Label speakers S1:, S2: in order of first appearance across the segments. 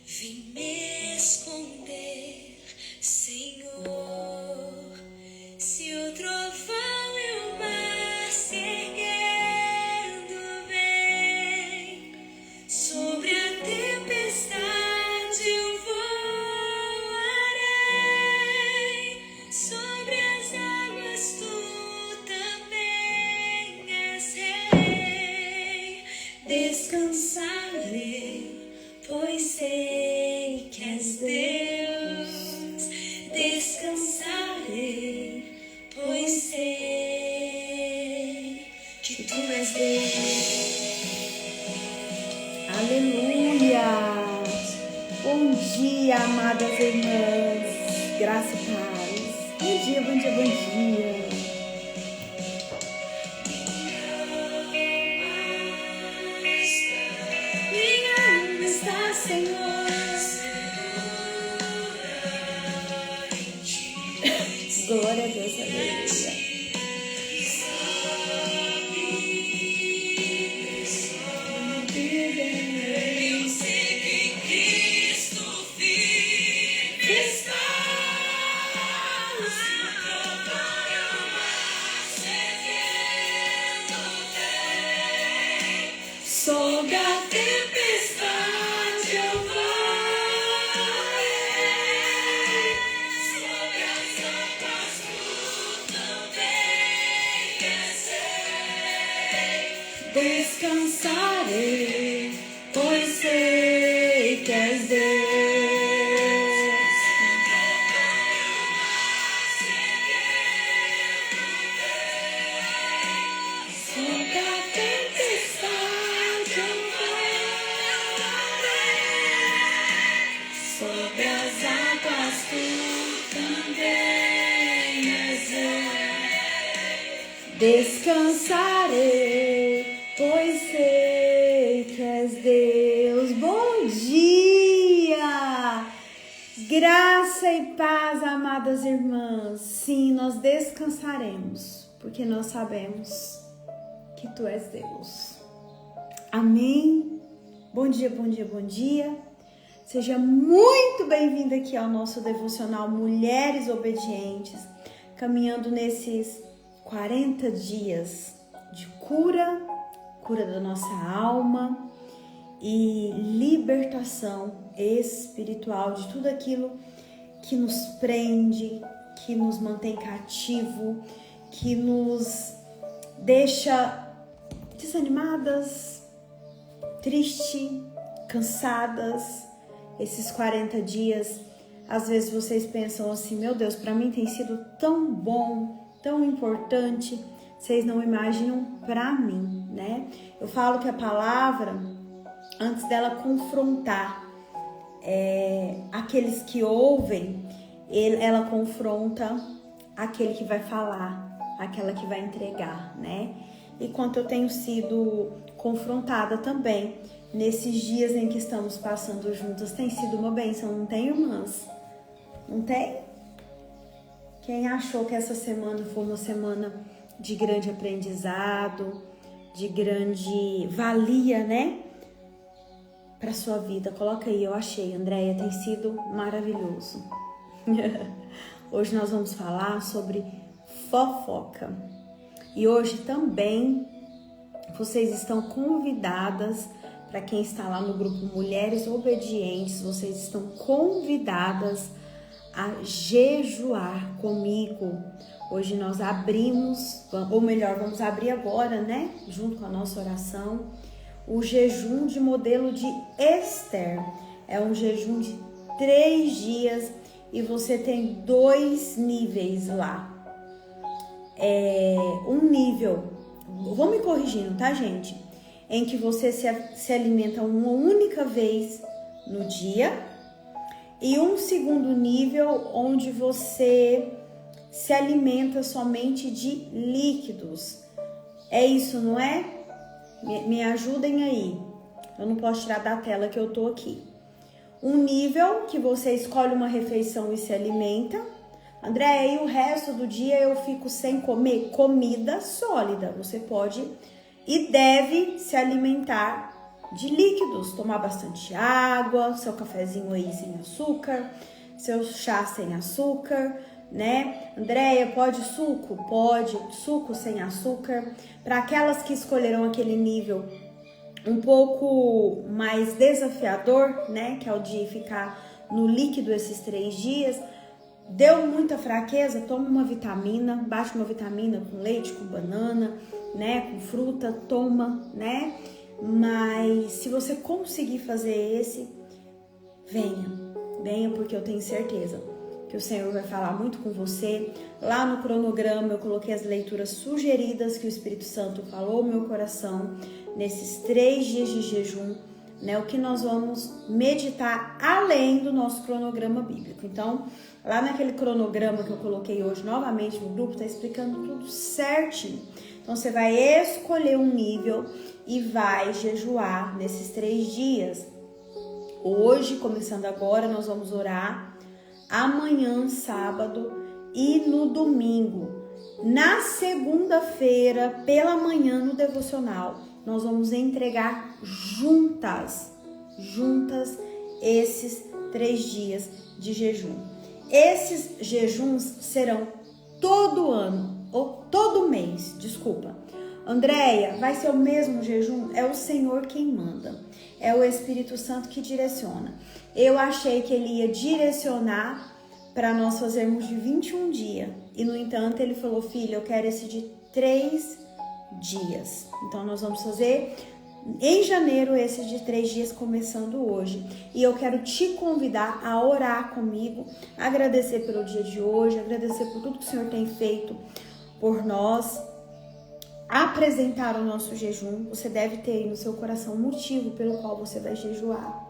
S1: Vim me esconder, Senhor, se o trovão e o mar se erguendo vem, sobre a tempestade eu voarei, sobre as águas tu também és rei, descansarei, pois sei que és Deus, descansarei, pois sei que tu és Deus.
S2: Aleluia! Bom dia, amadas irmãs, graça e paz. Bom dia, bom dia, bom dia.
S1: Senhor,
S2: Glória a Deus, aleluia.
S1: eu sei que Cristo firme está, se o trovão e o mar se erguendo vem, sobre a tempestade eu voarei, sobre as águas tu também és rei, descansarei, pois sei que és Deus. Sobre a tempestade eu voarei, sobre as águas tu também és rei.
S2: Descansarei, pois sei que és Deus. Bom dia! Graça e paz, amadas irmãs. Sim, nós descansaremos, porque nós sabemos que tu és Deus. Amém? Bom dia, bom dia, bom dia. Seja muito bem-vinda aqui ao nosso devocional Mulheres Obedientes, caminhando nesses 40 dias de cura da nossa alma e libertação espiritual de tudo aquilo que nos prende, que nos mantém cativo, que nos deixa desanimadas, tristes, cansadas. Esses 40 dias, às vezes vocês pensam assim, meu Deus, para mim tem sido tão bom, tão importante, vocês não imaginam para mim, né? Eu falo que a palavra, antes dela confrontar aqueles que ouvem, ela confronta aquele que vai falar, aquela que vai entregar, né? E quanto eu tenho sido confrontada também nesses dias em que estamos passando juntas, tem sido uma bênção, não tem, irmãs? Não tem? Quem achou que essa semana foi uma semana de grande aprendizado, de grande valia, né? Para sua vida, coloca aí, eu achei, Andréia, tem sido maravilhoso. Hoje nós vamos falar sobre fofoca. E hoje também vocês estão convidadas, para quem está lá no grupo Mulheres Obedientes, vocês estão convidadas a jejuar comigo. Hoje nós abrimos, ou melhor, vamos abrir agora, né? Junto com a nossa oração, o jejum de modelo de Esther. É um jejum de 3 dias e você tem 2 níveis lá. Um nível, vou me corrigindo, tá, gente? Em que você se alimenta uma única vez no dia, e um segundo nível onde você se alimenta somente de líquidos. É isso, não é? Me ajudem aí. Eu não posso tirar da tela que eu tô aqui. Um nível que você escolhe uma refeição e se alimenta. André, e o resto do dia eu fico sem comer comida sólida. Você pode e deve se alimentar de líquidos, tomar bastante água, seu cafezinho aí sem açúcar, seu chá sem açúcar, né? Andréia, pode suco? Pode, suco sem açúcar. Para aquelas que escolheram aquele nível um pouco mais desafiador, né? Que é o de ficar no líquido esses 3 dias, deu muita fraqueza, toma uma vitamina, baixa uma vitamina com leite, com banana, né? Com fruta, toma, né? Mas se você conseguir fazer esse, venha, porque eu tenho certeza que o Senhor vai falar muito com você. Lá no cronograma eu coloquei as leituras sugeridas que o Espírito Santo falou no meu coração nesses 3 dias de jejum, né? O que nós vamos meditar além do nosso cronograma bíblico. Então, lá naquele cronograma que eu coloquei hoje novamente no grupo, tá explicando tudo certinho. Então, você vai escolher um nível e vai jejuar nesses 3 dias. Hoje, começando agora, nós vamos orar. Amanhã, sábado, e no domingo. Na segunda-feira, pela manhã, no devocional, nós vamos entregar juntas esses 3 dias de jejum. Esses jejuns serão todo ano, ou todo mês, desculpa. Andréia, vai ser o mesmo jejum? É o Senhor quem manda. É o Espírito Santo que direciona. Eu achei que ele ia direcionar para nós fazermos de 21 dias. E, no entanto, ele falou, filha, eu quero esse de 3 dias. Então, nós vamos fazer em janeiro esse de 3 dias, começando hoje. E eu quero te convidar a orar comigo, agradecer pelo dia de hoje, agradecer por tudo que o Senhor tem feito por nós, apresentar o nosso jejum. Você deve ter aí no seu coração um motivo pelo qual você vai jejuar.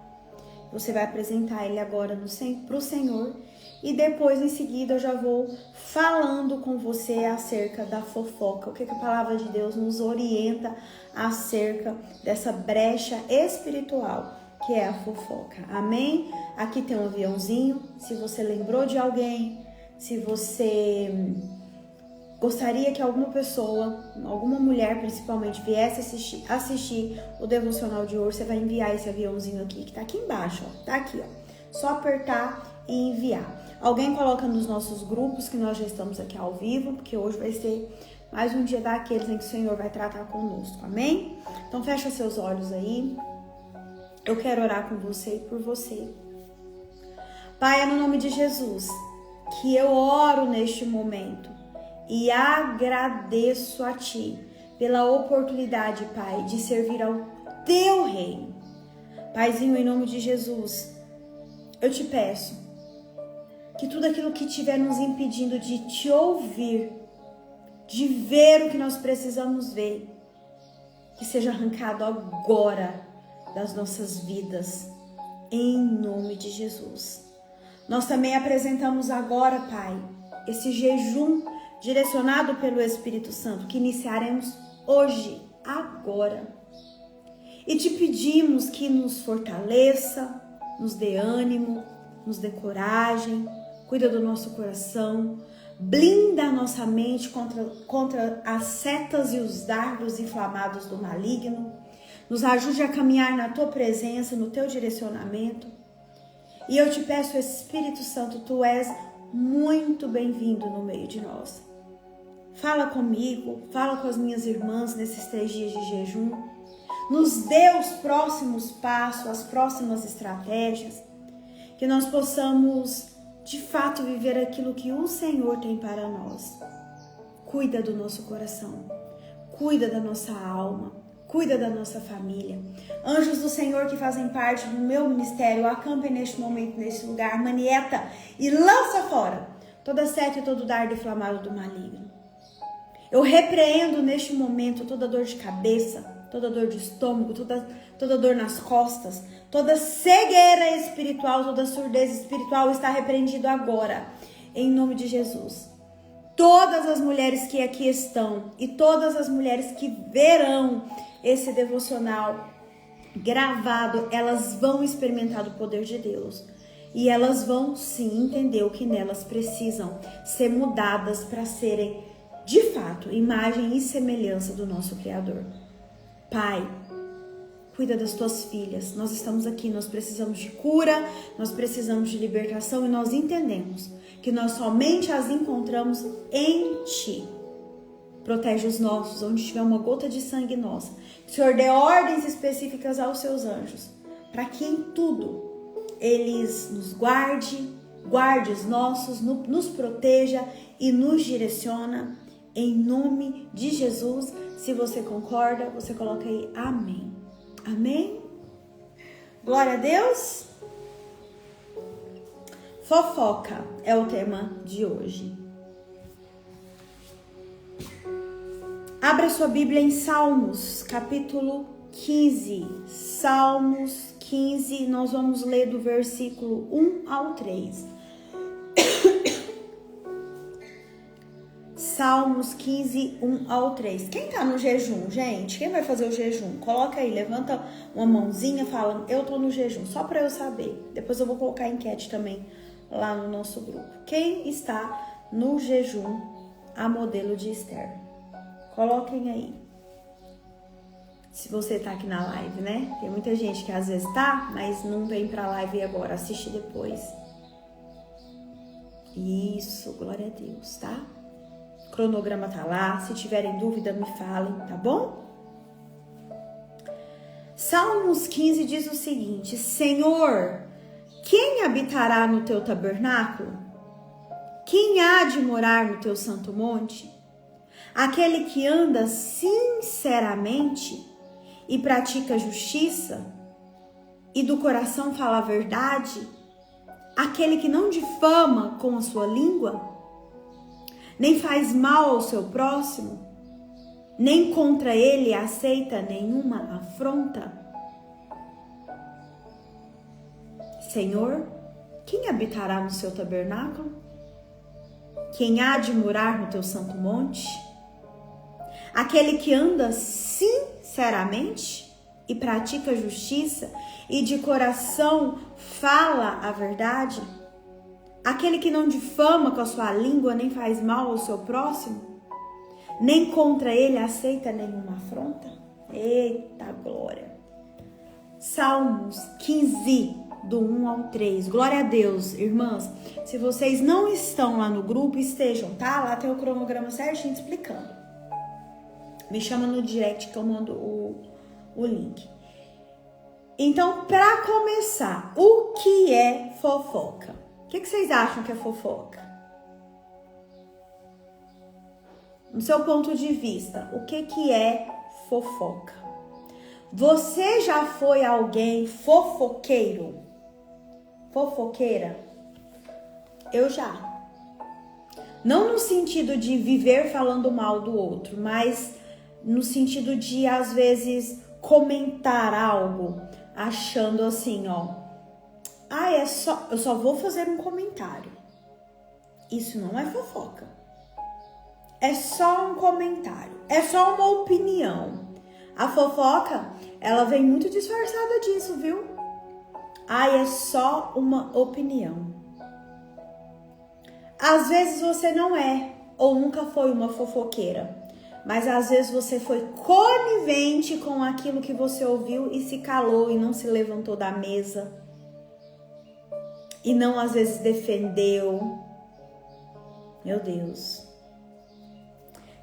S2: Você vai apresentar ele agora para o Senhor. E depois, em seguida, eu já vou falando com você acerca da fofoca. O que a palavra de Deus nos orienta acerca dessa brecha espiritual, que é a fofoca. Amém? Aqui tem um aviãozinho. Se você lembrou de alguém, se você gostaria que alguma pessoa, alguma mulher principalmente, viesse assistir o devocional de hoje, você vai enviar esse aviãozinho aqui, que tá aqui embaixo, ó. Tá aqui, ó. Só apertar e enviar. Alguém coloca nos nossos grupos que nós já estamos aqui ao vivo, porque hoje vai ser mais um dia daqueles em que o Senhor vai tratar conosco, amém? Então fecha seus olhos aí. Eu quero orar com você e por você. Pai, é no nome de Jesus que eu oro neste momento e agradeço a Ti pela oportunidade, Pai, de servir ao Teu reino. Paizinho, em nome de Jesus, eu te peço que tudo aquilo que estiver nos impedindo de Te ouvir, de ver o que nós precisamos ver, que seja arrancado agora das nossas vidas, em nome de Jesus. Nós também apresentamos agora, Pai, esse jejum direcionado pelo Espírito Santo, que iniciaremos hoje, agora. E te pedimos que nos fortaleça, nos dê ânimo, nos dê coragem, cuida do nosso coração, blinda a nossa mente contra as setas e os dardos inflamados do maligno, nos ajude a caminhar na Tua presença, no Teu direcionamento. E eu te peço, Espírito Santo, Tu és muito bem-vindo no meio de nós. Fala comigo, fala com as minhas irmãs nesses 3 dias de jejum. Nos dê os próximos passos, as próximas estratégias, que nós possamos, de fato, viver aquilo que o Senhor tem para nós. Cuida do nosso coração, cuida da nossa alma, cuida da nossa família. Anjos do Senhor que fazem parte do meu ministério, acampem neste momento, nesse lugar, manieta e lança fora toda seta e todo dardo inflamado do maligno. Eu repreendo neste momento toda dor de cabeça, toda dor de estômago, toda dor nas costas, toda cegueira espiritual, toda surdez espiritual está repreendido agora, em nome de Jesus. Todas as mulheres que aqui estão e todas as mulheres que verão esse devocional gravado, elas vão experimentar o poder de Deus. E elas vão sim entender o que nelas precisam ser mudadas para serem, de fato, imagem e semelhança do nosso Criador. Pai, Cuida das tuas filhas. Nós estamos aqui, nós precisamos de cura, nós precisamos de libertação e nós entendemos que nós somente as encontramos em Ti. Protege os nossos, onde tiver uma gota de sangue nossa. Que o Senhor dê ordens específicas aos seus anjos, para que em tudo eles nos guarde os nossos, nos proteja e nos direciona. Em nome de Jesus. Se você concorda, você coloca aí amém. Amém? Glória a Deus. Fofoca é o tema de hoje. Abra sua Bíblia em Salmos, capítulo 15. Salmos 15, nós vamos ler do versículo 1 ao 3. Salmos 15, 1 ao 3. Quem tá no jejum, gente? Quem vai fazer o jejum? Coloca aí, levanta uma mãozinha, fala, eu tô no jejum, só pra eu saber. Depois eu vou colocar a enquete também lá no nosso grupo. Quem está no jejum a modelo de Esther? Coloquem aí. Se você tá aqui na live, né? Tem muita gente que às vezes tá, mas não vem pra live agora, assiste depois. Isso, glória a Deus, tá? O cronograma tá lá, se tiverem dúvida me falem, tá bom? Salmos 15 diz o seguinte: Senhor, quem habitará no teu tabernáculo? Quem há de morar no teu santo monte? Aquele que anda sinceramente e pratica justiça e do coração fala a verdade, aquele que não difama com a sua língua, nem faz mal ao seu próximo, nem contra ele aceita nenhuma afronta. Senhor, quem habitará no seu tabernáculo? Quem há de morar no teu santo monte? Aquele que anda sinceramente e pratica justiça e de coração fala a verdade? Aquele que não difama com a sua língua, nem faz mal ao seu próximo, nem contra ele aceita nenhuma afronta? Eita glória! Salmos 15, do 1 ao 3. Glória a Deus, irmãs. Se vocês não estão lá no grupo, estejam, tá? Lá tem o cronograma certinho explicando. Me chama no direct que eu mando o link. Então, para começar, o que é fofoca? O que vocês acham que é fofoca? No seu ponto de vista, o que é fofoca? Você já foi alguém fofoqueiro? Fofoqueira? Eu já. Não no sentido de viver falando mal do outro, mas no sentido de, às vezes, comentar algo, achando assim, ó. Eu só vou fazer um comentário. Isso não é fofoca. É só um comentário. É só uma opinião. A fofoca, ela vem muito disfarçada disso, viu? É só uma opinião. Às vezes você não é ou nunca foi uma fofoqueira, mas às vezes você foi conivente com aquilo que você ouviu e se calou e não se levantou da mesa. E não às vezes defendeu. Meu Deus.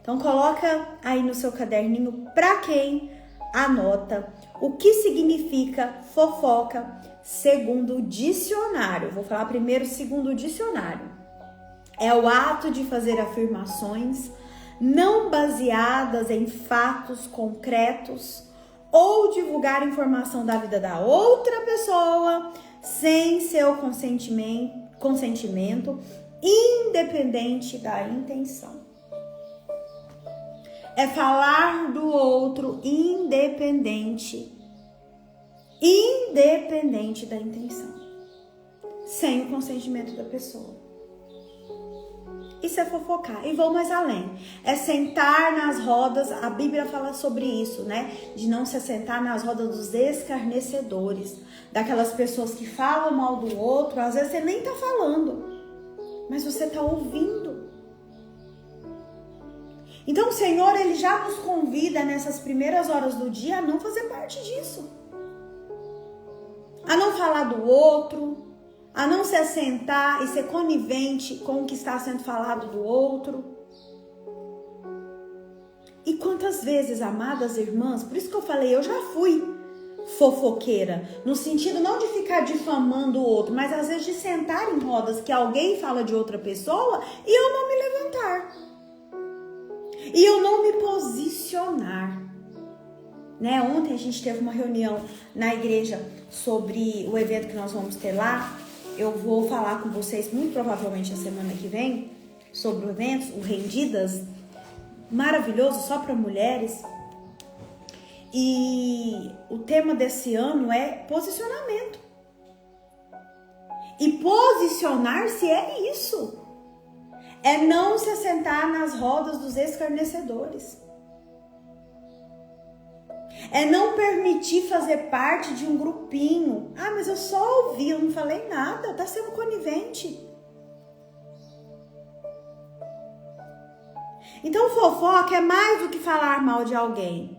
S2: Então coloca aí no seu caderninho, para quem anota, o que significa fofoca segundo o dicionário. Vou falar primeiro segundo o dicionário. É o ato de fazer afirmações não baseadas em fatos concretos ou divulgar informação da vida da outra pessoa sem seu consentimento, independente da intenção. É falar do outro independente da intenção, sem o consentimento da pessoa. Isso é fofocar. E vou mais além. É sentar nas rodas, a Bíblia fala sobre isso, né? De não se assentar nas rodas dos escarnecedores, daquelas pessoas que falam mal do outro. Às vezes você nem tá falando, mas você tá ouvindo. Então o Senhor, Ele já nos convida nessas primeiras horas do dia a não fazer parte disso. a não falar do outro, a não se assentar e ser conivente com o que está sendo falado do outro. E quantas vezes, amadas irmãs, por isso que eu falei, eu já fui fofoqueira, no sentido não de ficar difamando o outro, mas às vezes de sentar em rodas que alguém fala de outra pessoa e eu não me levantar. E eu não me posicionar. Né? Ontem a gente teve uma reunião na igreja sobre o evento que nós vamos ter lá. Eu vou falar com vocês muito provavelmente a semana que vem sobre o evento, o Rendidas, maravilhoso, só para mulheres. E o tema desse ano é posicionamento. E posicionar-se é isso. É não se assentar nas rodas dos escarnecedores. É não permitir fazer parte de um grupinho. Ah, mas eu só ouvi, eu não falei nada. Tá sendo conivente. Então fofoca é mais do que falar mal de alguém.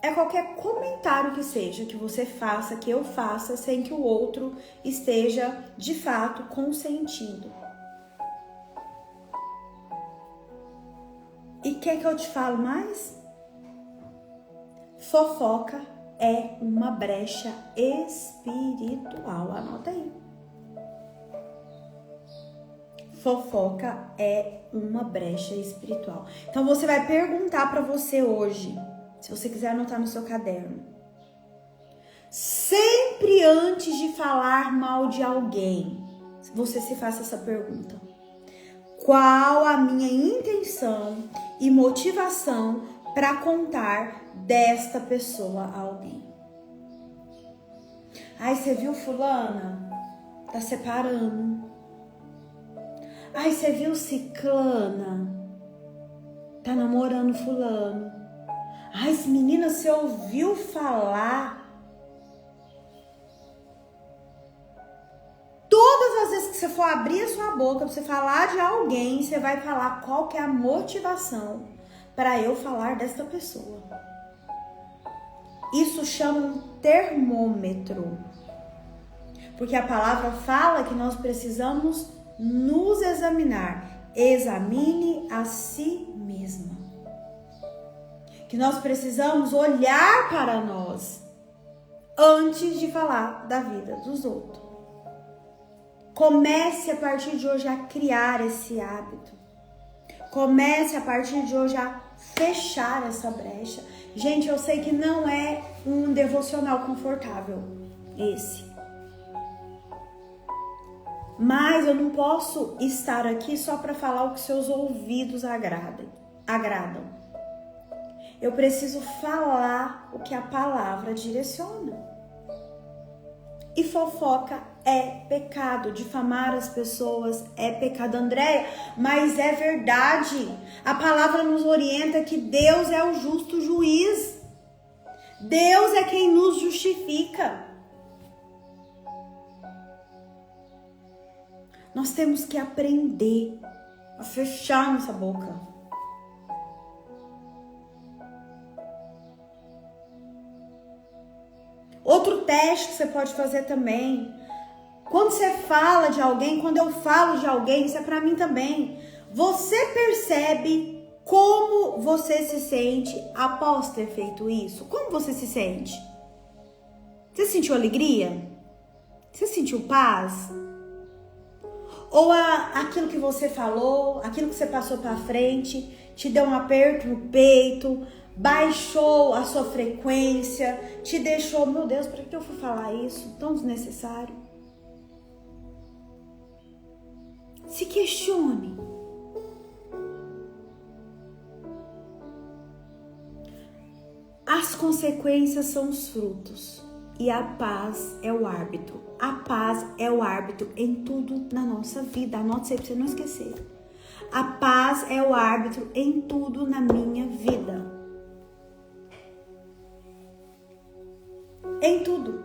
S2: É qualquer comentário que seja, que você faça, que eu faça, sem que o outro esteja, de fato, consentindo. E quer que eu te fale mais? Fofoca é uma brecha espiritual. Anota aí. Fofoca é uma brecha espiritual. Então você vai perguntar para você hoje, se você quiser anotar no seu caderno. Sempre antes de falar mal de alguém, você se faça essa pergunta. Qual a minha intenção e motivação para contar desta pessoa a alguém? Ai, você viu fulana? Tá separando. Ai, você viu ciclana? Tá namorando fulano. Ai, menina, você ouviu falar? Todas as vezes que você for abrir a sua boca pra você falar de alguém, você vai falar qual que é a motivação para eu falar desta pessoa. Isso chama um termômetro. Porque a palavra fala que nós precisamos nos examinar. Examine a si mesma. Que nós precisamos olhar para nós antes de falar da vida dos outros. Comece a partir de hoje a criar esse hábito. Comece a partir de hoje a fechar essa brecha. Gente, eu sei que não é um devocional confortável esse. Mas eu não posso estar aqui só para falar o que seus ouvidos agradam. Eu preciso falar o que a palavra direciona. E fofoca é pecado, difamar as pessoas é pecado, Andréia, mas é verdade. A palavra nos orienta que Deus é o justo juiz. Deus é quem nos justifica. Nós temos que aprender a fechar nossa boca. Outro teste que você pode fazer também. Quando você fala de alguém, quando eu falo de alguém, isso é pra mim também. Você percebe como você se sente após ter feito isso? Como você se sente? Você sentiu alegria? Você sentiu paz? Ou aquilo que você falou, aquilo que você passou pra frente, te deu um aperto no peito, baixou a sua frequência, te deixou, meu Deus, para que eu fui falar isso? Tão desnecessário. Se questione. As consequências são os frutos e a paz é o árbitro. A paz é o árbitro em tudo na nossa vida. Anote isso aí pra você não esquecer. A paz é o árbitro em tudo na minha vida. Em tudo.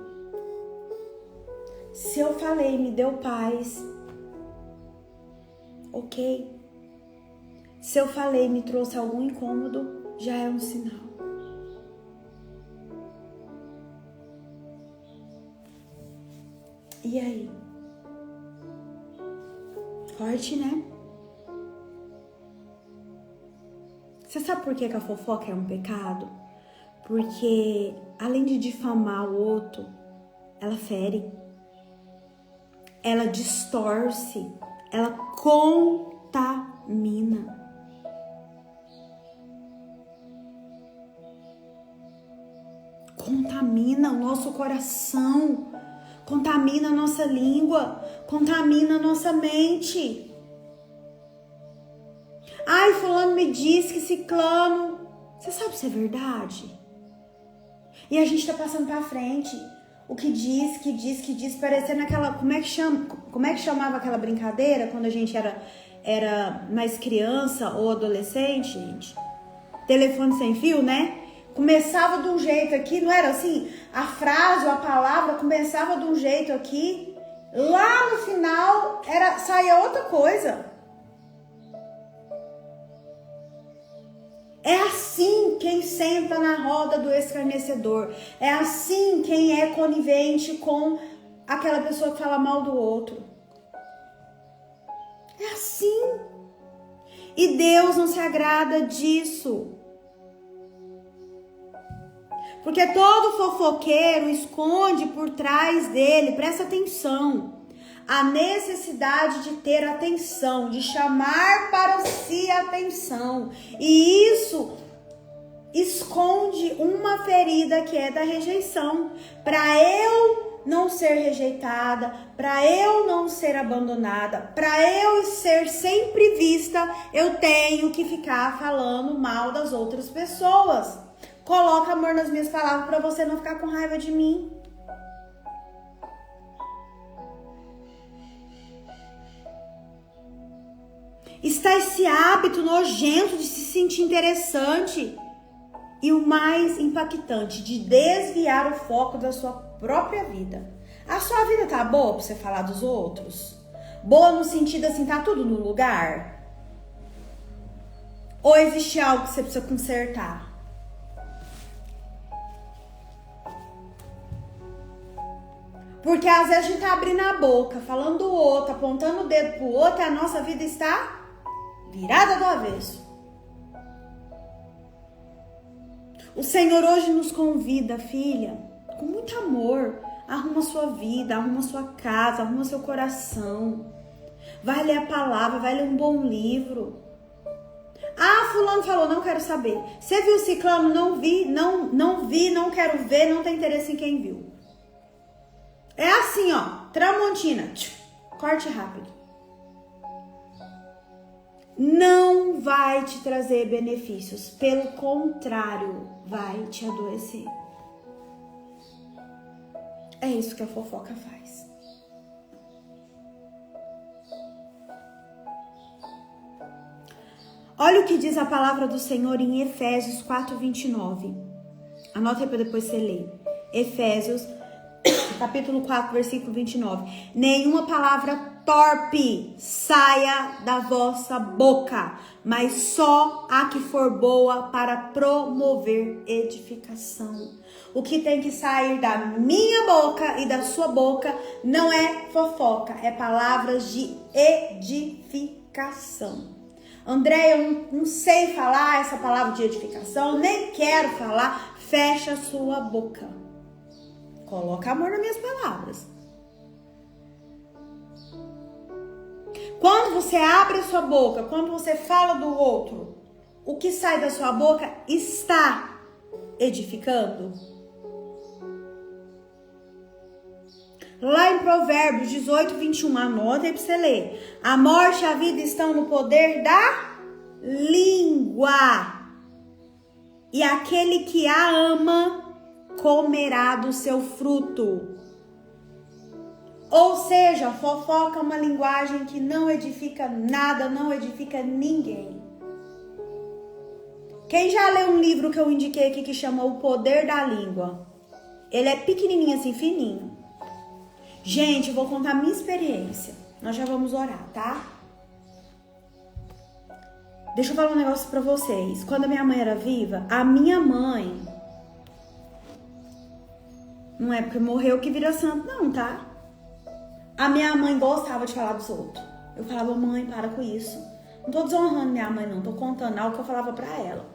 S2: Se eu falei, me deu paz, ok. Se eu falei, me trouxe algum incômodo, já é um sinal. E aí? Forte, né? Você sabe por que a fofoca é um pecado? Porque além de difamar o outro, ela fere, ela distorce, ela contamina. Contamina o nosso coração, contamina a nossa língua, contamina a nossa mente. Ai, fulano me disse que ciclano. Você sabe se é verdade? E a gente tá passando pra frente. O que diz, parecendo aquela... Como é que chamava aquela brincadeira quando a gente era mais criança ou adolescente, gente? Telefone sem fio, né? Começava de um jeito aqui, não era assim? A frase ou a palavra começava de um jeito aqui. Lá no final saía outra coisa. É assim quem senta na roda do escarnecedor. É assim quem é conivente com aquela pessoa que fala mal do outro. É assim. E Deus não se agrada disso. Porque todo fofoqueiro esconde por trás dele, presta atenção, a necessidade de ter atenção, de chamar para si atenção. E isso esconde uma ferida que é da rejeição. Para eu não ser rejeitada, para eu não ser abandonada, para eu ser sempre vista, eu tenho que ficar falando mal das outras pessoas. Coloca amor nas minhas palavras para você não ficar com raiva de mim. Está esse hábito nojento de se sentir interessante. E o mais impactante, de desviar o foco da sua própria vida. A sua vida tá boa pra você falar dos outros? Boa no sentido assim, tá tudo no lugar? Ou existe algo que você precisa consertar? Porque às vezes a gente tá abrindo a boca, falando do outro, apontando o dedo pro outro e a nossa vida está virada do avesso. O Senhor hoje nos convida, filha, com muito amor, arruma sua vida, arruma sua casa, arruma seu coração. Vai ler a palavra, vai ler um bom livro. Ah, fulano falou, não quero saber. Você viu ciclano? Não vi, não quero ver, não tem interesse em quem viu. É assim, ó, Tramontina, corte rápido. Não vai te trazer benefícios, pelo contrário, vai te adoecer. É isso que a fofoca faz. Olha o que diz a palavra do Senhor em Efésios 4:29. Anota aí para depois você ler. Efésios capítulo 4, versículo 29. Nenhuma palavra torpe saia da vossa boca, mas só a que for boa para promover edificação. O que tem que sair da minha boca e da sua boca não é fofoca, é palavras de edificação. André, eu não sei falar essa palavra de edificação, nem quero falar. Fecha a sua boca. Coloca amor nas minhas palavras. Quando você abre a sua boca, quando você fala do outro, o que sai da sua boca está edificando? Lá em Provérbios 18:21, anota aí pra você ler. A morte e a vida estão no poder da língua. E aquele que a ama comerá do seu fruto. Ou seja, fofoca é uma linguagem que não edifica nada, não edifica ninguém. Quem já leu um livro que eu indiquei aqui que chama O Poder da Língua? Ele é pequenininho assim, fininho. Gente, eu vou contar a minha experiência. Nós já vamos orar, tá? Deixa eu falar um negócio pra vocês. Quando a minha mãe era viva, a minha mãe... Não é porque morreu que vira santo, não, tá? A minha mãe gostava de falar dos outros. Eu falava, mãe, para com isso. Não tô desonrando minha mãe, não. Tô contando algo que eu falava pra ela.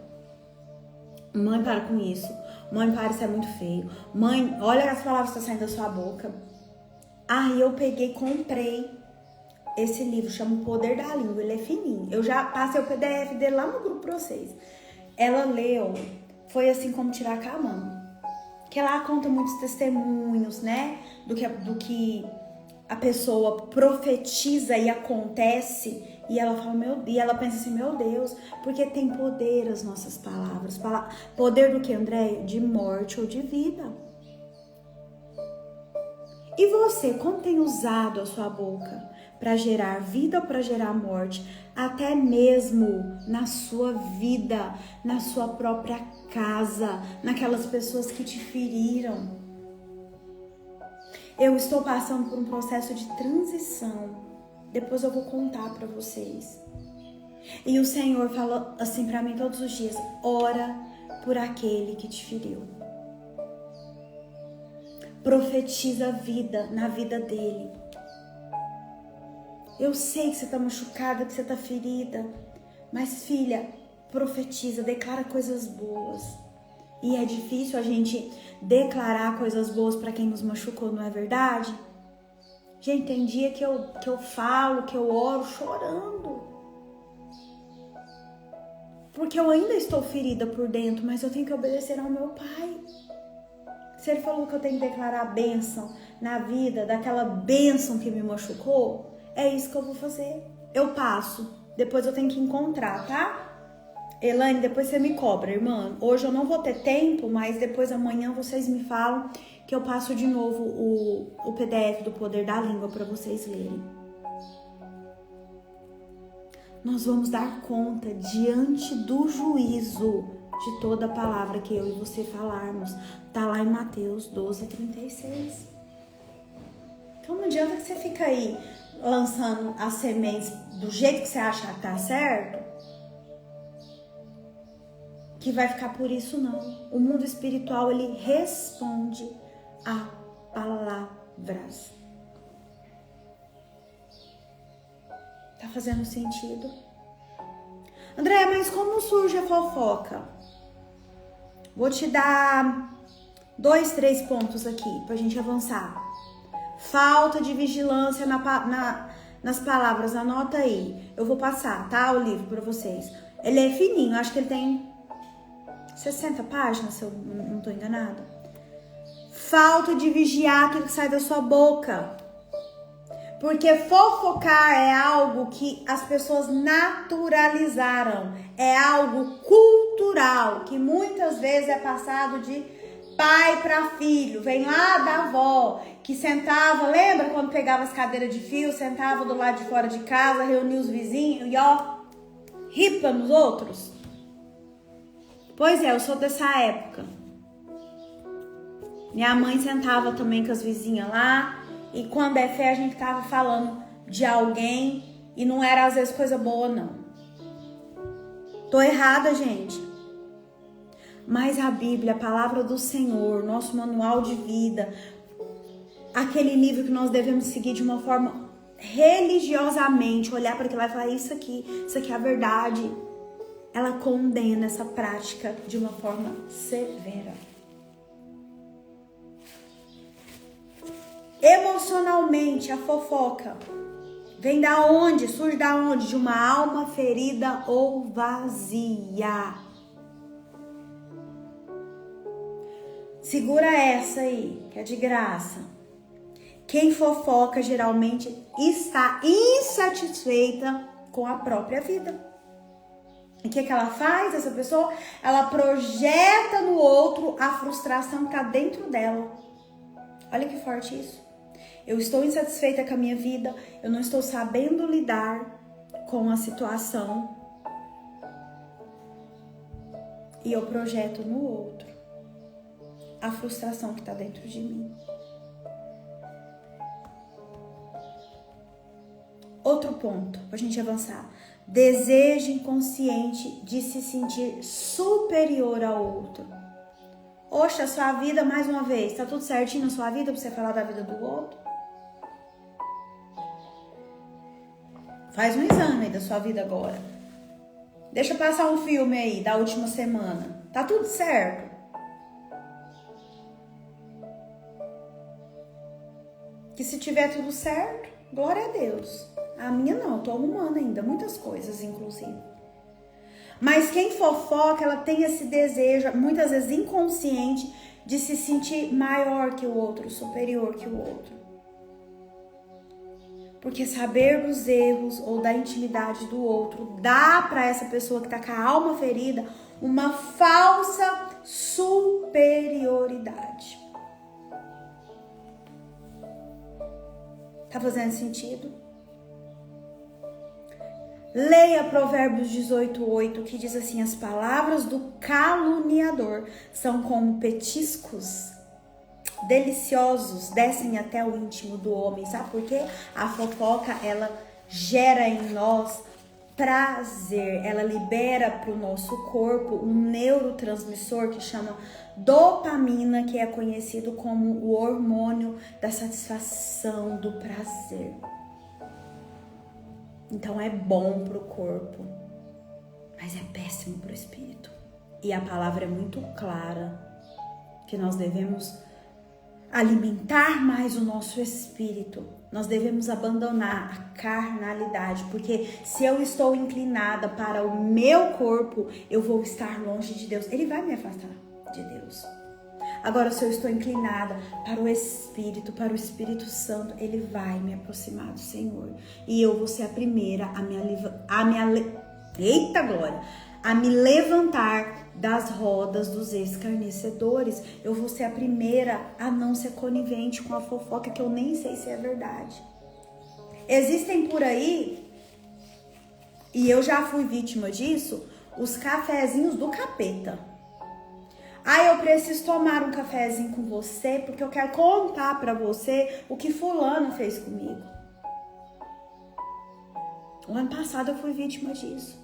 S2: Mãe, para com isso. Mãe, para, isso é muito feio. Mãe, olha as palavras que estão saindo da sua boca. Aí eu peguei e comprei esse livro, chama O Poder da Língua. Ele é fininho. Eu já passei o PDF dele lá no grupo pra vocês. Ela leu, foi assim como tirar com a mão. Que lá conta muitos testemunhos, né? Do que a pessoa profetiza e acontece. E ela fala, e ela pensa assim, meu Deus, porque tem poder as nossas palavras. Poder do que, André? De morte ou de vida. E você, como tem usado a sua boca para gerar vida ou para gerar morte? Até mesmo na sua vida, na sua própria casa, naquelas pessoas que te feriram. Eu estou passando por um processo de transição. Depois eu vou contar para vocês. E o Senhor fala assim para mim todos os dias: ora por aquele que te feriu. Profetiza a vida na vida dele. Eu sei que você está machucada, que você está ferida. Mas filha, profetiza, declara coisas boas. E é difícil a gente declarar coisas boas para quem nos machucou, não é verdade? Gente, tem dia que eu falo, que eu oro chorando. Porque eu ainda estou ferida por dentro, mas eu tenho que obedecer ao meu Pai. Se Ele falou que eu tenho que declarar bênção na vida, daquela bênção que me machucou, é isso que eu vou fazer. Eu passo, depois eu tenho que encontrar, tá? Elaine, depois você me cobra, irmã. Hoje eu não vou ter tempo, mas depois amanhã vocês me falam que eu passo de novo o PDF do Poder da Língua para vocês lerem. Nós vamos dar conta diante do juízo de toda a palavra que eu e você falarmos. Tá lá em Mateus 12:36. Então não adianta que você fica aí lançando as sementes do jeito que você acha que tá certo, que vai ficar por isso não. O mundo espiritual, ele responde a palavras. Tá fazendo sentido? André, mas como surge a fofoca? Vou te dar 2, 3 pontos aqui pra gente avançar. Falta de vigilância nas palavras, anota aí. Eu vou passar, tá? O livro pra vocês. Ele é fininho, acho que ele tem 60 páginas, se eu não tô enganada. Falta de vigiar aquilo que sai da sua boca. Porque fofocar é algo que as pessoas naturalizaram. É algo cultural, que muitas vezes é passado de pai para filho. Vem lá da avó, que sentava, lembra quando pegava as cadeiras de fio, sentava do lado de fora de casa, reunia os vizinhos e ó, ripa nos outros? Pois é, eu sou dessa época. Minha mãe sentava também com as vizinhas lá. E quando é fé, a gente tava falando de alguém e não era às vezes coisa boa, não. Tô errada, gente. Mas a Bíblia, a palavra do Senhor, nosso manual de vida, aquele livro que nós devemos seguir de uma forma religiosamente, olhar para aquilo lá e falar, isso aqui é a verdade. Ela condena essa prática de uma forma severa. Emocionalmente, a fofoca vem da onde? Surge da onde? De uma alma ferida ou vazia. Segura essa aí, que é de graça. Quem fofoca geralmente está insatisfeita com a própria vida. E o que ela faz, essa pessoa? Ela projeta no outro a frustração que está dentro dela. Olha que forte isso. Eu estou insatisfeita com a minha vida, eu não estou sabendo lidar com a situação e eu projeto no outro a frustração que está dentro de mim. Outro ponto, para a gente avançar. Desejo inconsciente de se sentir superior ao outro. Oxa, a sua vida, mais uma vez, tá tudo certinho na sua vida pra você falar da vida do outro? Faz um exame aí da sua vida agora. Deixa passar um filme aí da última semana. Tá tudo certo? Que se tiver tudo certo, glória a Deus. A minha não, eu tô arrumando ainda, muitas coisas, inclusive. Mas quem fofoca, ela tem esse desejo, muitas vezes inconsciente, de se sentir maior que o outro, superior que o outro. Porque saber dos erros ou da intimidade do outro dá para essa pessoa que tá com a alma ferida uma falsa superioridade. Tá fazendo sentido? Leia Provérbios 18:8, que diz assim: as palavras do caluniador são como petiscos deliciosos, descem até o íntimo do homem. Sabe por quê? A fofoca, ela gera em nós prazer, ela libera para o nosso corpo um neurotransmissor que chama dopamina, que é conhecido como o hormônio da satisfação, do prazer. Então é bom para o corpo, mas é péssimo para o espírito. E a palavra é muito clara, que nós devemos alimentar mais o nosso espírito. Nós devemos abandonar a carnalidade, porque se eu estou inclinada para o meu corpo, eu vou estar longe de Deus. Ele vai me afastar de Deus. Agora, se eu estou inclinada para o Espírito, para o Espírito Santo, ele vai me aproximar do Senhor. E eu vou ser a primeira a me levantar das rodas dos escarnecedores. Eu vou ser a primeira a não ser conivente com a fofoca, que eu nem sei se é verdade. Existem por aí, e eu já fui vítima disso, os cafezinhos do capeta. Eu preciso tomar um cafezinho com você porque eu quero contar pra você o que fulano fez comigo. O ano passado eu fui vítima disso.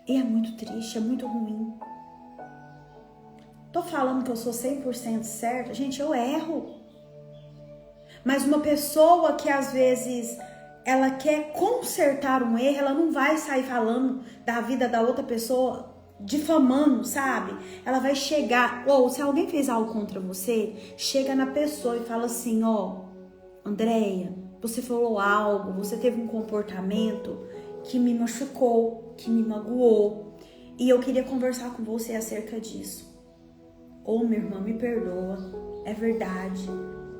S2: E é muito triste, é muito ruim. Tô falando que eu sou 100% certa? Gente, eu erro. Mas uma pessoa que às vezes ela quer consertar um erro, ela não vai sair falando da vida da outra pessoa, difamando, sabe? Ela vai chegar, ou se alguém fez algo contra você, chega na pessoa e fala assim: Andréia, você falou algo, você teve um comportamento que me machucou, que me magoou, e eu queria conversar com você acerca disso. Minha irmã, me perdoa, é verdade.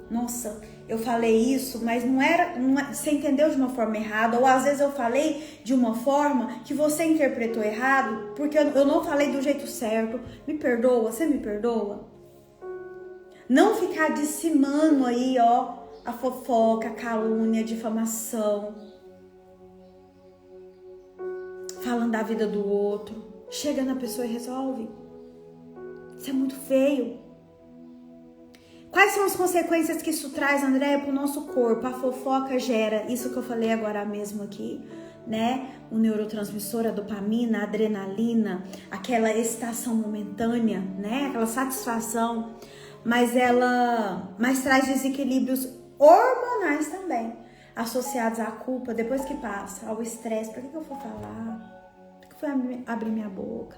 S2: Nossa, eu falei isso, mas não era, você entendeu de uma forma errada, ou às vezes eu falei de uma forma que você interpretou errado, porque eu não falei do jeito certo. Me perdoa, você me perdoa? Não ficar dissimando aí, a fofoca, a calúnia, a difamação, falando da vida do outro. Chega na pessoa e resolve. Isso é muito feio. Quais são as consequências que isso traz, Andréia, para o nosso corpo? A fofoca gera isso que eu falei agora mesmo aqui, né? O neurotransmissor, a dopamina, a adrenalina, aquela excitação momentânea, né? Aquela satisfação, mas traz desequilíbrios hormonais também, associados à culpa, depois que passa, ao estresse. Para que eu vou falar? Por que eu fui abrir minha boca?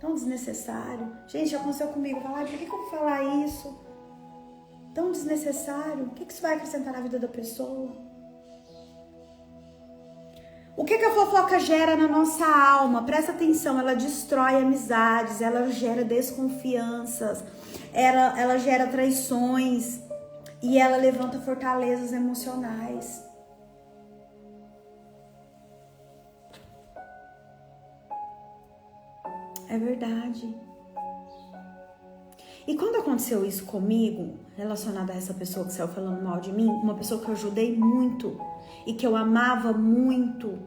S2: Tão desnecessário. Gente, já aconteceu comigo. Falar, por que eu vou falar isso? Tão desnecessário. O que isso vai acrescentar na vida da pessoa? O que a fofoca gera na nossa alma? Presta atenção, ela destrói amizades, ela gera desconfianças, ela gera traições e ela levanta fortalezas emocionais. É verdade. E quando aconteceu isso comigo, relacionado a essa pessoa que saiu falando mal de mim, uma pessoa que eu ajudei muito e que eu amava muito,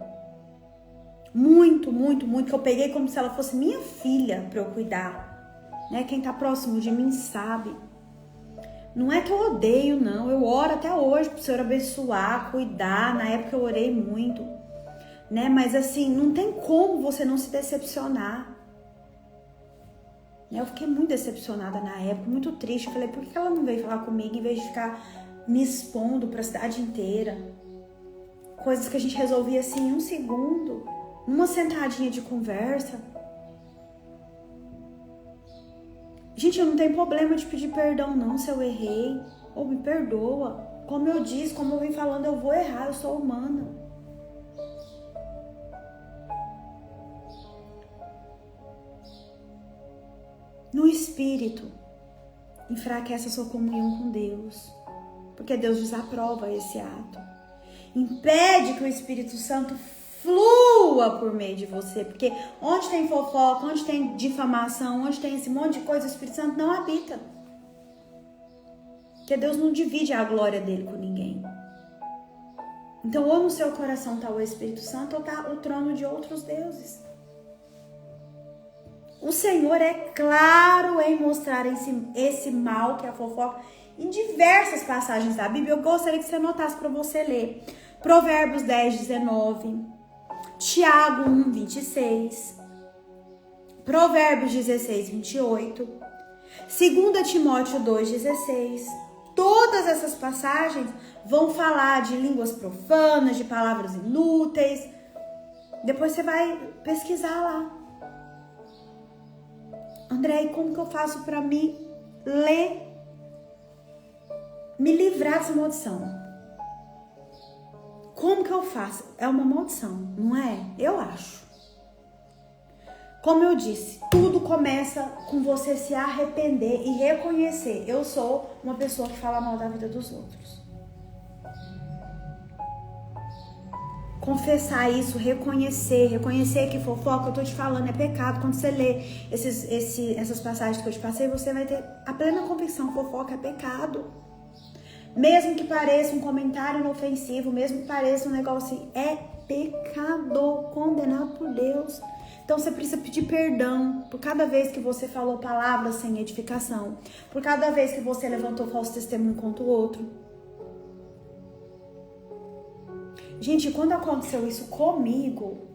S2: muito, muito, muito, que eu peguei como se ela fosse minha filha para eu cuidar, né? Quem tá próximo de mim sabe. Não é que eu odeio, não. Eu oro até hoje pro Senhor abençoar, cuidar. Na época eu orei muito, né? Mas assim, não tem como você não se decepcionar. Eu fiquei muito decepcionada na época, muito triste. Eu falei, por que ela não veio falar comigo em vez de ficar me expondo para a cidade inteira. Coisas que a gente resolvia assim em um segundo, numa sentadinha de conversa. Gente, eu não tenho problema de pedir perdão não se eu errei, ou me perdoa. Como eu disse, como eu vim falando, eu vou errar, eu sou humana. No espírito, enfraquece a sua comunhão com Deus, porque Deus desaprova esse ato. Impede que o Espírito Santo flua por meio de você, porque onde tem fofoca, onde tem difamação, onde tem esse monte de coisa, o Espírito Santo não habita. Porque Deus não divide a glória dele com ninguém. Então, ou no seu coração está o Espírito Santo, ou está o trono de outros deuses. O Senhor é claro em mostrar esse mal que é a fofoca em diversas passagens da Bíblia. Eu gostaria que você anotasse para você ler. Provérbios 10, 19. Tiago 1, 26. Provérbios 16, 28. 2 Timóteo 2, 16. Todas essas passagens vão falar de línguas profanas, de palavras inúteis. Depois você vai pesquisar lá. André, e como que eu faço para me livrar dessa maldição? Como que eu faço? É uma maldição, não é? Eu acho. Como eu disse, tudo começa com você se arrepender e reconhecer. Eu sou uma pessoa que fala mal da vida dos outros. Confessar isso, reconhecer que fofoca, eu tô te falando, é pecado. Quando você lê essas passagens que eu te passei, você vai ter a plena convicção, fofoca é pecado. Mesmo que pareça um comentário inofensivo, mesmo que pareça um negócio assim, é pecado, condenado por Deus. Então você precisa pedir perdão por cada vez que você falou palavras sem edificação, por cada vez que você levantou falso testemunho contra o outro. Gente, quando aconteceu isso comigo,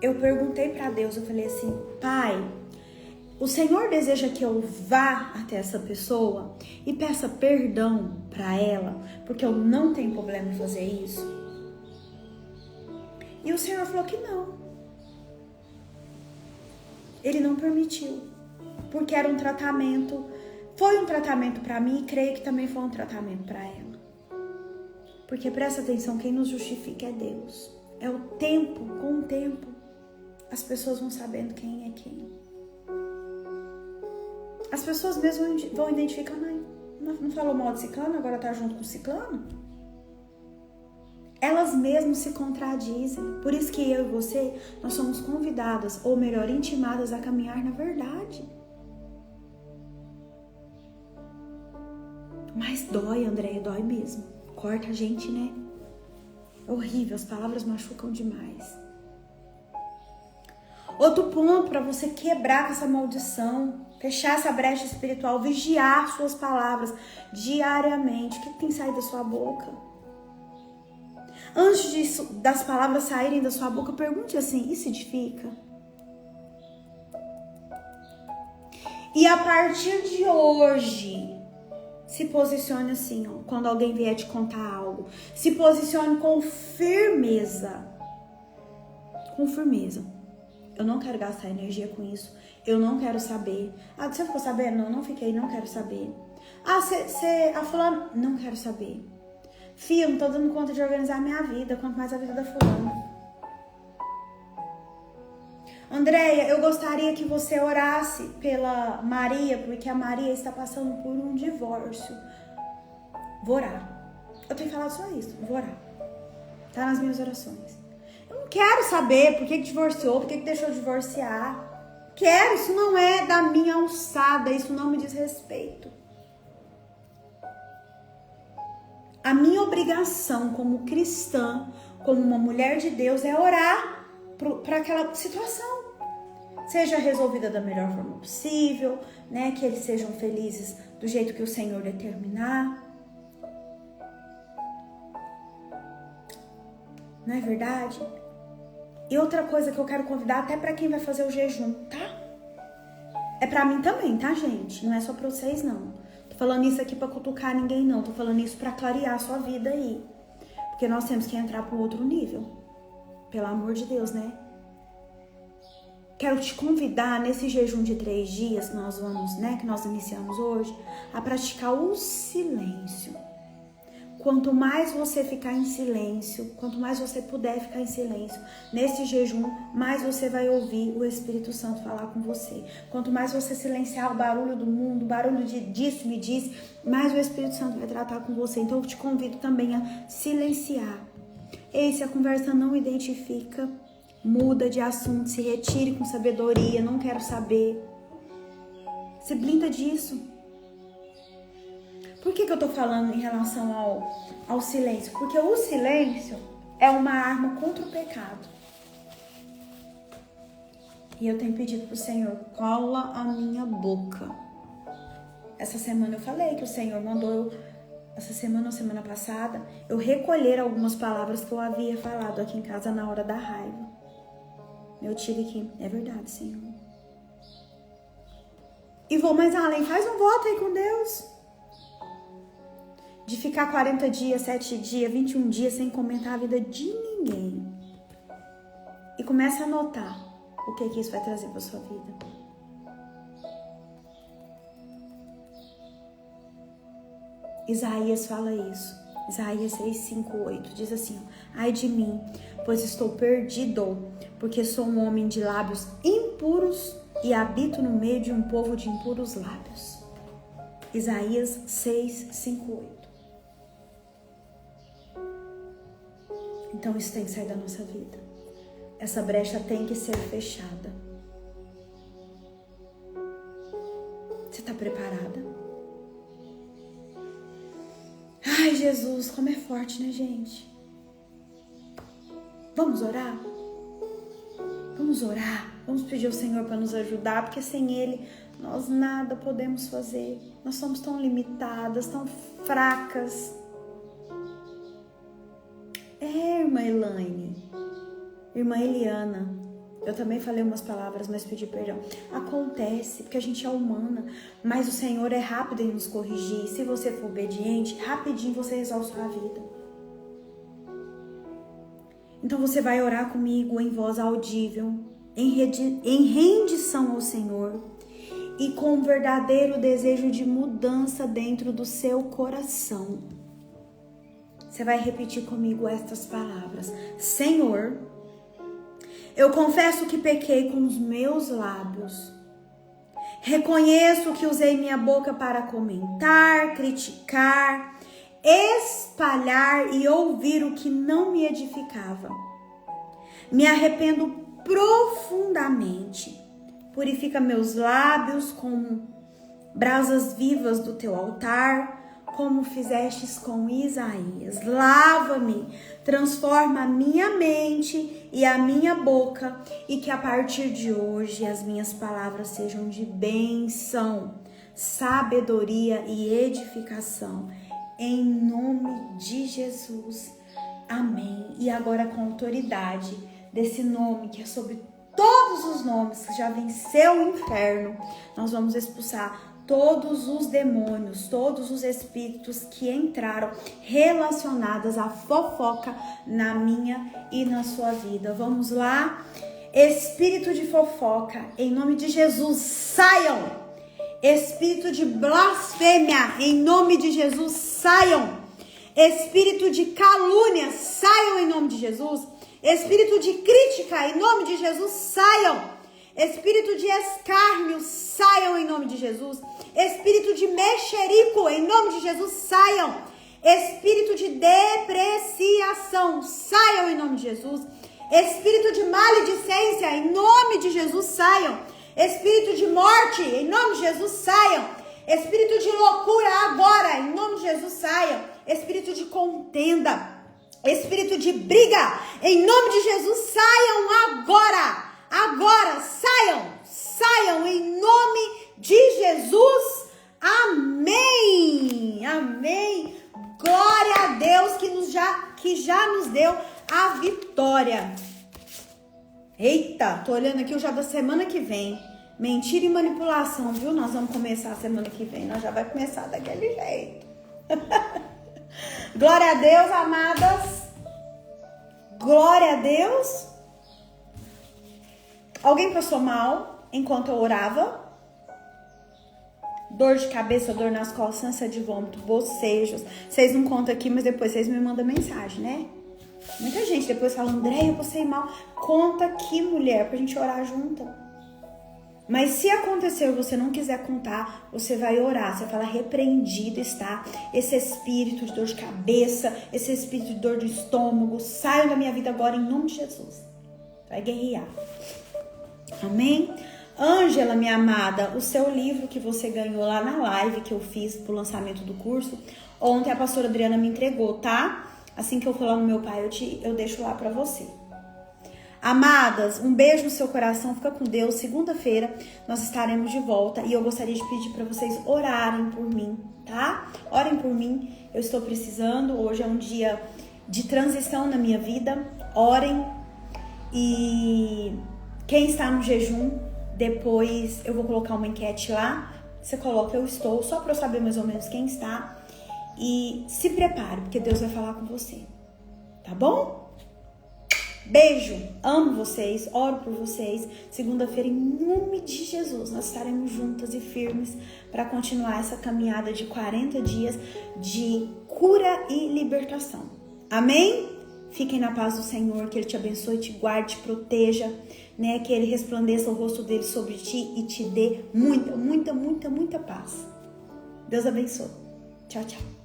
S2: eu perguntei pra Deus, eu falei assim, Pai, o Senhor deseja que eu vá até essa pessoa e peça perdão pra ela, porque eu não tenho problema em fazer isso? E o Senhor falou que não. Ele não permitiu, porque era um tratamento, foi um tratamento pra mim e creio que também foi um tratamento pra ela. Porque presta atenção, quem nos justifica é Deus. É o tempo, com o tempo, as pessoas vão sabendo quem é quem. As pessoas mesmo vão identificando aí. Não falou mal de ciclano, agora tá junto com ciclano? Elas mesmas se contradizem. Por isso que eu e você, nós somos convidadas, ou melhor, intimadas a caminhar na verdade. Mas dói, Andréia, dói mesmo. Corta a gente, né? É horrível, as palavras machucam demais. Outro ponto para você quebrar com essa maldição, fechar essa brecha espiritual, vigiar suas palavras diariamente. O que tem saído da sua boca? Antes das palavras saírem da sua boca, pergunte assim, isso edifica? E a partir de hoje, se posicione assim, ó, quando alguém vier te contar algo. Se posicione com firmeza. Com firmeza. Eu não quero gastar energia com isso. Eu não quero saber. Ah, você ficou sabendo? Não, não fiquei, não quero saber. Ah, a fulana? Não quero saber. Fia, não tô dando conta de organizar a minha vida, quanto mais a vida da fulana. Andréia, eu gostaria que você orasse pela Maria, porque a Maria está passando por um divórcio. Vou orar. Eu tenho falado só isso, vou orar. Tá nas minhas orações. Eu não quero saber por que divorciou, por que deixou de divorciar. Quero, isso não é da minha alçada, isso não me diz respeito. A minha obrigação como cristã, como uma mulher de Deus, é orar para aquela situação. Seja resolvida da melhor forma possível, né? Que eles sejam felizes do jeito que o Senhor determinar. Não é verdade? E outra coisa que eu quero convidar até para quem vai fazer o jejum, tá? É para mim também, tá, gente? Não é só para vocês, não. Tô falando isso aqui pra cutucar ninguém, não. Tô falando isso pra clarear a sua vida aí. Porque nós temos que entrar para um outro nível. Pelo amor de Deus, né? Quero te convidar nesse jejum de 3 dias que nós vamos, né? Que nós iniciamos hoje, a praticar o silêncio. Quanto mais você ficar em silêncio, quanto mais você puder ficar em silêncio, nesse jejum, mais você vai ouvir o Espírito Santo falar com você. Quanto mais você silenciar o barulho do mundo, o barulho de disse, me disse, mais o Espírito Santo vai tratar com você. Então eu te convido também a silenciar. Ei, se a conversa não identifica, muda de assunto, se retire com sabedoria, não quero saber. Se blinda disso. Por que eu tô falando em relação ao silêncio? Porque o silêncio é uma arma contra o pecado. E eu tenho pedido pro Senhor, cola a minha boca. Essa semana eu falei que o Senhor mandou, essa semana ou semana passada, eu recolher algumas palavras que eu havia falado aqui em casa na hora da raiva. Eu tive que, é verdade, Senhor. E vou mais além, faz um voto aí com Deus. De ficar 40 dias, 7 dias, 21 dias sem comentar a vida de ninguém. E começa a notar o que isso vai trazer para sua vida. Isaías fala isso. Isaías 6, 5, 8 diz assim: ai de mim, pois estou perdido, porque sou um homem de lábios impuros e habito no meio de um povo de impuros lábios. Isaías 6, 5, 8. Então isso tem que sair da nossa vida. Essa brecha tem que ser fechada. Você está preparada? Ai, Jesus, como é forte, né, gente? Vamos orar? Vamos orar. Vamos pedir ao Senhor para nos ajudar, porque sem Ele nós nada podemos fazer. Nós somos tão limitadas, tão fracas. Irmã Elaine, irmã Eliana, eu também falei umas palavras, mas pedi perdão. Acontece, porque a gente é humana, mas o Senhor é rápido em nos corrigir. Se você for obediente, rapidinho você resolve sua vida. Então você vai orar comigo em voz audível, em rendição ao Senhor e com um verdadeiro desejo de mudança dentro do seu coração. Você vai repetir comigo estas palavras. Senhor, eu confesso que pequei com os meus lábios. Reconheço que usei minha boca para comentar, criticar, espalhar e ouvir o que não me edificava. Me arrependo profundamente. Purifica meus lábios com brasas vivas do teu altar, como fizestes com Isaías. Lava-me, transforma a minha mente e a minha boca, e que a partir de hoje as minhas palavras sejam de bênção, sabedoria e edificação. Em nome de Jesus. Amém. E agora, com a autoridade desse nome que é sobre todos os nomes, que já venceu o inferno, nós vamos expulsar todos os demônios, todos os espíritos que entraram relacionados à fofoca na minha e na sua vida. Vamos lá? Espírito de fofoca, em nome de Jesus, saiam! Espírito de blasfêmia, em nome de Jesus, saiam! Espírito de calúnia, saiam em nome de Jesus! Espírito de crítica, em nome de Jesus, saiam! Espírito de escárnio, saiam em nome de Jesus. Espírito de mexerico, em nome de Jesus, saiam. Espírito de depreciação, saiam em nome de Jesus. Espírito de maledicência, em nome de Jesus, saiam. Espírito de morte, em nome de Jesus, saiam. Espírito de loucura, agora, em nome de Jesus, saiam. Espírito de contenda, espírito de briga, em nome de Jesus, saiam agora. Agora, saiam em nome de Jesus, amém, amém, glória a Deus que já nos deu a vitória. Eita, tô olhando aqui o já da semana que vem, Mentira e manipulação, viu? Nós vamos começar a semana que vem. Nós já vai começar daquele jeito. Glória a Deus, amadas. Glória a Deus. Alguém passou mal enquanto eu orava? Dor de cabeça, dor nas costas, ânsia de vômito, bocejos. Vocês não contam aqui, mas depois vocês me mandam mensagem, né? Muita gente depois fala, André, eu passei mal. Conta aqui, mulher, pra gente orar junto. Mas se acontecer e você não quiser contar, você vai orar. Você fala, repreendido está esse espírito de dor de cabeça, esse espírito de dor de estômago. Saiam da minha vida agora em nome de Jesus. Vai guerrear. Amém? Ângela, minha amada, o seu livro que você ganhou lá na live que eu fiz pro lançamento do curso, ontem a pastora Adriana me entregou, tá? Assim que eu for lá no meu pai, eu deixo lá pra você. Amadas, um beijo no seu coração, fica com Deus. Segunda-feira nós estaremos de volta e eu gostaria de pedir para vocês orarem por mim, tá? Orem por mim, eu estou precisando. Hoje é um dia de transição na minha vida. Orem. E quem está no jejum, depois eu vou colocar uma enquete lá. Você coloca eu estou, só para eu saber mais ou menos quem está. E se prepare, porque Deus vai falar com você, tá bom? Beijo, amo vocês, oro por vocês. Segunda-feira, em nome de Jesus, nós estaremos juntas e firmes para continuar essa caminhada de 40 dias de cura e libertação. Amém? Fiquem na paz do Senhor, que Ele te abençoe, te guarde, te proteja, né? Que Ele resplandeça o rosto dele sobre ti e te dê muita, muita, muita, muita paz. Deus abençoe. Tchau, tchau.